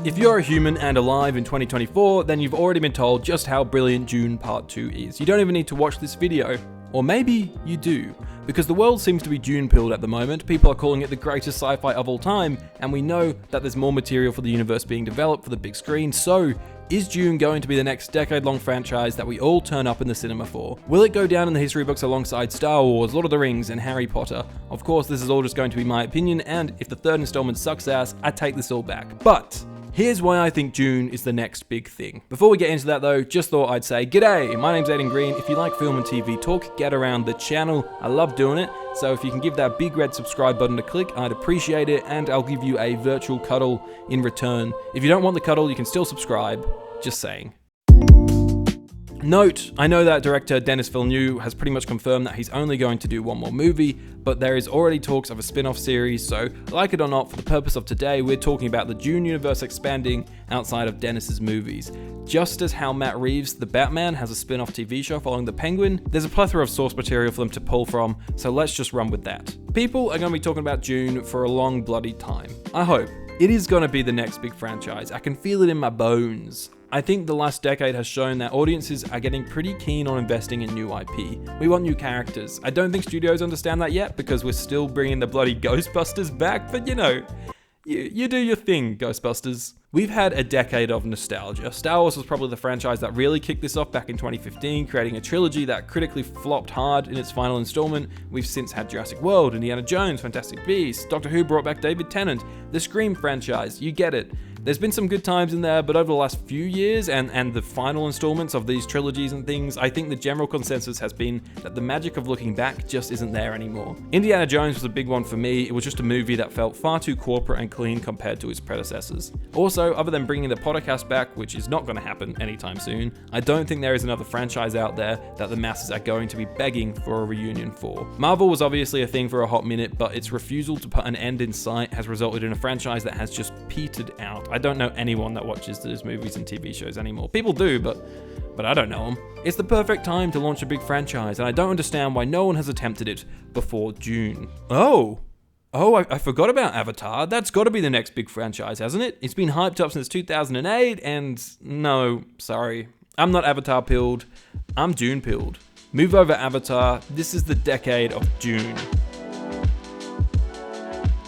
If you're a human and alive in 2024, then you've already been told just how brilliant Dune Part 2 is. You don't even need to watch this video. Or maybe you do, because the world seems to be Dune-pilled at the moment. People are calling it the greatest sci-fi of all time, and we know that there's more material for the universe being developed for the big screen. So, is Dune going to be the next decade-long franchise that we all turn up in the cinema for? Will it go down in the history books alongside Star Wars, Lord of the Rings, and Harry Potter? Of course, this is all just going to be my opinion, and if the third installment sucks ass, I take this all back. But here's why I think Dune is the next big thing. Before we get into that though, just thought I'd say, g'day, my name's Aidan Green. If you like film and TV talk, get around the channel. I love doing it. So if you can give that big red subscribe button a click, I'd appreciate it, and I'll give you a virtual cuddle in return. If you don't want the cuddle, you can still subscribe. Just saying. Note, I know that director Denis Villeneuve has pretty much confirmed that he's only going to do one more movie, but there is already talks of a spin-off series, so like it or not, for the purpose of today, we're talking about the Dune universe expanding outside of Denis's movies. Just as how Matt Reeves' The Batman has a spin-off TV show following The Penguin, there's a plethora of source material for them to pull from, so let's just run with that. People are going to be talking about Dune for a long bloody time. I hope. It is going to be the next big franchise. I can feel it in my bones. I think the last decade has shown that audiences are getting pretty keen on investing in new IP. We want new characters. I don't think studios understand that yet because we're still bringing the bloody Ghostbusters back, but you know, you do your thing, Ghostbusters. We've had a decade of nostalgia. Star Wars was probably the franchise that really kicked this off back in 2015, creating a trilogy that critically flopped hard in its final installment. We've since had Jurassic World, Indiana Jones, Fantastic Beasts, Doctor Who brought back David Tennant, the Scream franchise, you get it. There's been some good times in there, but over the last few years and the final installments of these trilogies and things, I think the general consensus has been that the magic of looking back just isn't there anymore. Indiana Jones was a big one for me. It was just a movie that felt far too corporate and clean compared to its predecessors. Also, other than bringing the podcast back, which is not going to happen anytime soon, I don't think there is another franchise out there that the masses are going to be begging for a reunion for. Marvel was obviously a thing for a hot minute, but its refusal to put an end in sight has resulted in a franchise that has just petered out. I don't know anyone that watches those movies and TV shows anymore. People do, but I don't know them. It's the perfect time to launch a big franchise, and I don't understand why no one has attempted it before Dune. I forgot about Avatar. That's got to be the next big franchise, hasn't it? It's been hyped up since 2008, and no, sorry. I'm not Avatar pilled. I'm Dune pilled. Move over, Avatar. This is the decade of Dune.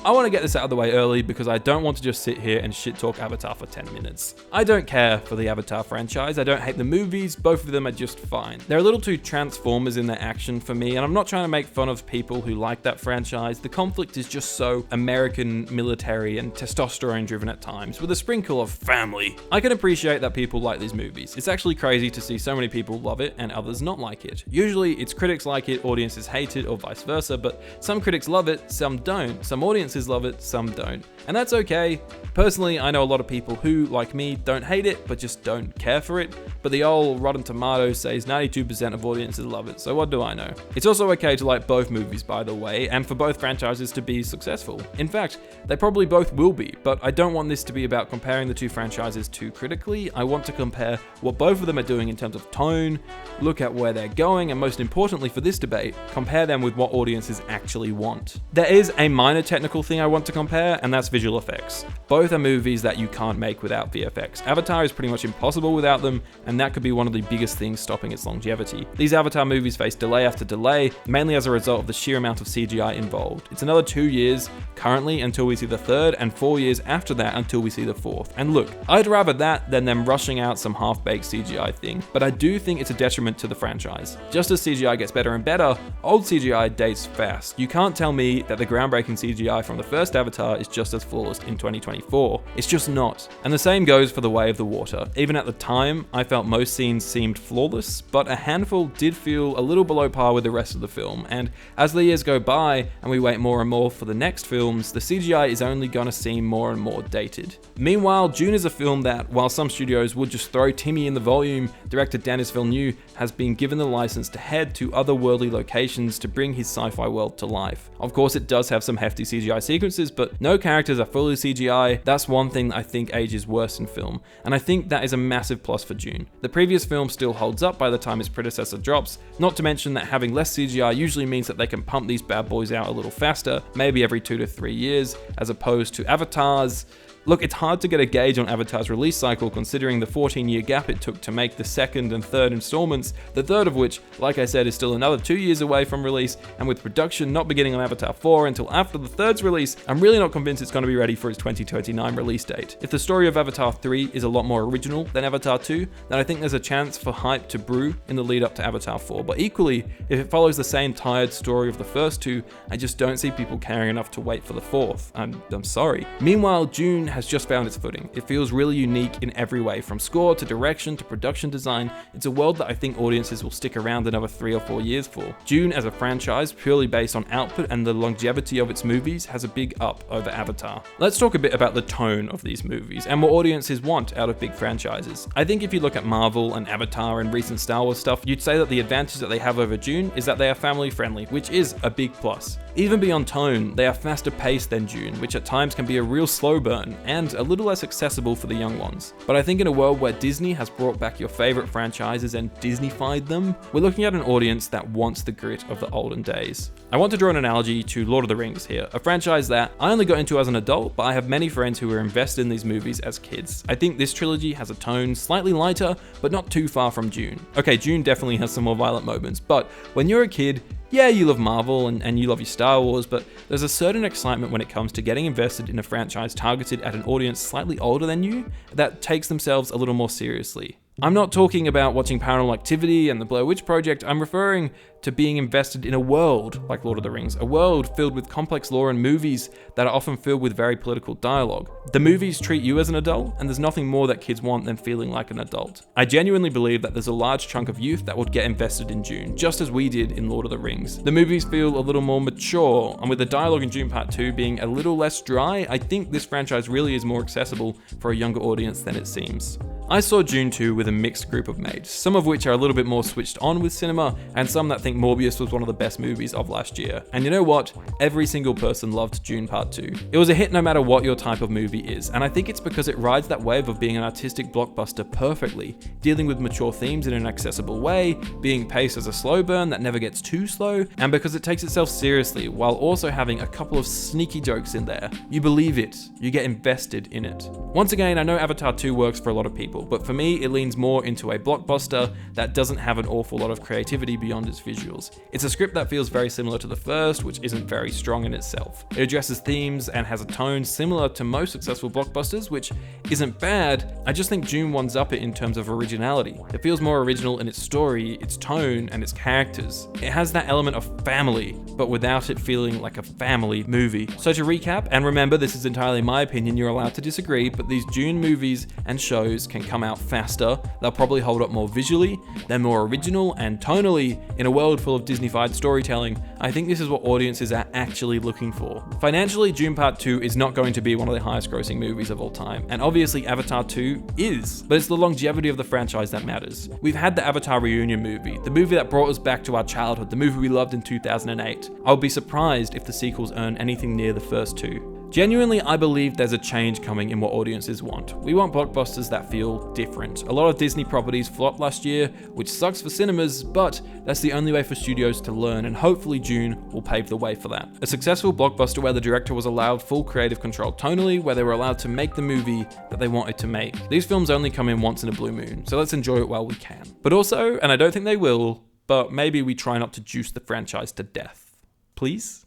I want to get this out of the way early because I don't want to just sit here and shit talk Avatar for 10 minutes. I don't care for the Avatar franchise, I don't hate the movies, both of them are just fine. They're a little too Transformers in their action for me, and I'm not trying to make fun of people who like that franchise. The conflict is just so American military and testosterone driven at times, with a sprinkle of family. I can appreciate that people like these movies. It's actually crazy to see so many people love it and others not like it. Usually it's critics like it, audiences hate it, or vice versa, but some critics love it, some don't. Some audiences love it, some don't. And that's okay. Personally, I know a lot of people who, like me, don't hate it, but just don't care for it. But the old Rotten Tomatoes says 92% of audiences love it, so what do I know? It's also okay to like both movies, by the way, and for both franchises to be successful. In fact, they probably both will be, but I don't want this to be about comparing the two franchises too critically. I want to compare what both of them are doing in terms of tone, look at where they're going, and most importantly for this debate, compare them with what audiences actually want. There is a minor technical thing I want to compare, and that's visual effects. Both are movies that you can't make without VFX. Avatar is pretty much impossible without them, and that could be one of the biggest things stopping its longevity. These Avatar movies face delay after delay, mainly as a result of the sheer amount of CGI involved. It's another 2 years currently until we see the third, and 4 years after that until we see the fourth. And look, I'd rather that than them rushing out some half-baked CGI thing, but I do think it's a detriment to the franchise. Just as CGI gets better and better, old CGI dates fast. You can't tell me that the groundbreaking CGI from the first Avatar is just as flawless in 2024. It's just not. And the same goes for The Way of the Water. Even at the time, I felt most scenes seemed flawless, but a handful did feel a little below par with the rest of the film. And as the years go by and we wait more and more for the next films, the CGI is only gonna seem more and more dated. Meanwhile, Dune is a film that, while some studios would just throw Timmy in the volume, director Denis Villeneuve has been given the license to head to otherworldly locations to bring his sci-fi world to life. Of course, it does have some hefty CGI sequences, but no characters are fully CGI. That's one thing that I think ages worse in film, and I think that is a massive plus for Dune. The previous film still holds up by the time its predecessor drops, not to mention that having less CGI usually means that they can pump these bad boys out a little faster, maybe every 2 to 3 years, as opposed to Avatars. Look, it's hard to get a gauge on Avatar's release cycle considering the 14-year gap it took to make the second and third installments, the third of which, like I said, is still another 2 years away from release, and with production not beginning on Avatar 4 until after the third's release, I'm really not convinced it's going to be ready for its 2029 release date. If the story of Avatar 3 is a lot more original than Avatar 2, then I think there's a chance for hype to brew in the lead up to Avatar 4, but equally, if it follows the same tired story of the first two, I just don't see people caring enough to wait for the fourth. I'm sorry. Meanwhile, Dune has just found its footing. It feels really unique in every way, from score to direction to production design. It's a world that I think audiences will stick around another 3 or 4 years for. Dune as a franchise, purely based on output and the longevity of its movies, has a big up over Avatar. Let's talk a bit about the tone of these movies and what audiences want out of big franchises. I think if you look at Marvel and Avatar and recent Star Wars stuff, you'd say that the advantage that they have over Dune is that they are family friendly, which is a big plus. Even beyond tone, they are faster paced than Dune, which at times can be a real slow burn and a little less accessible for the young ones. But I think in a world where Disney has brought back your favorite franchises and Disneyfied them, we're looking at an audience that wants the grit of the olden days. I want to draw an analogy to Lord of the Rings here, a franchise that I only got into as an adult, but I have many friends who were invested in these movies as kids. I think this trilogy has a tone slightly lighter, but not too far from Dune. Okay, Dune definitely has some more violent moments, but when you're a kid, yeah, you love Marvel and you love your Star Wars, but there's a certain excitement when it comes to getting invested in a franchise targeted at an audience slightly older than you that takes themselves a little more seriously. I'm not talking about watching Paranormal Activity and the Blair Witch Project, I'm referring to being invested in a world like Lord of the Rings, a world filled with complex lore and movies that are often filled with very political dialogue. The movies treat you as an adult, and there's nothing more that kids want than feeling like an adult. I genuinely believe that there's a large chunk of youth that would get invested in Dune, just as we did in Lord of the Rings. The movies feel a little more mature, and with the dialogue in Dune Part 2 being a little less dry, I think this franchise really is more accessible for a younger audience than it seems. I saw Dune 2 with a mixed group of mates, some of which are a little bit more switched on with cinema, and some that think Morbius was one of the best movies of last year. And you know what? Every single person loved Dune Part 2. It was a hit no matter what your type of movie is, and I think it's because it rides that wave of being an artistic blockbuster perfectly, dealing with mature themes in an accessible way, being paced as a slow burn that never gets too slow, and because it takes itself seriously while also having a couple of sneaky jokes in there. You believe it, you get invested in it. Once again, I know Avatar 2 works for a lot of people, but for me, it leans more into a blockbuster that doesn't have an awful lot of creativity beyond its visuals. It's a script that feels very similar to the first, which isn't very strong in itself. It addresses themes and has a tone similar to most successful blockbusters, which isn't bad. I just think Dune ones up it in terms of originality. It feels more original in its story, its tone, and its characters. It has that element of family, but without it feeling like a family movie. So to recap, and remember this is entirely my opinion, you're allowed to disagree, but these Dune movies and shows can come out faster, they'll probably hold up more visually, they're more original, and tonally, in a world full of Disneyfied storytelling, I think this is what audiences are actually looking for. Financially, Dune Part 2 is not going to be one of the highest grossing movies of all time, and obviously Avatar 2 is, but it's the longevity of the franchise that matters. We've had the Avatar reunion movie, the movie that brought us back to our childhood, the movie we loved in 2008. I would be surprised if the sequels earn anything near the first two. Genuinely, I believe there's a change coming in what audiences want. We want blockbusters that feel different. A lot of Disney properties flopped last year, which sucks for cinemas, but that's the only way for studios to learn, and hopefully Dune will pave the way for that. A successful blockbuster where the director was allowed full creative control tonally, where they were allowed to make the movie that they wanted to make. These films only come in once in a blue moon, so let's enjoy it while we can. But also, and I don't think they will, but maybe we try not to juice the franchise to death. Please?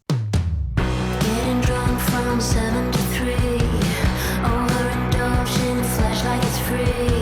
Getting drunk from 7 to 3, overindulged in flesh like it's free.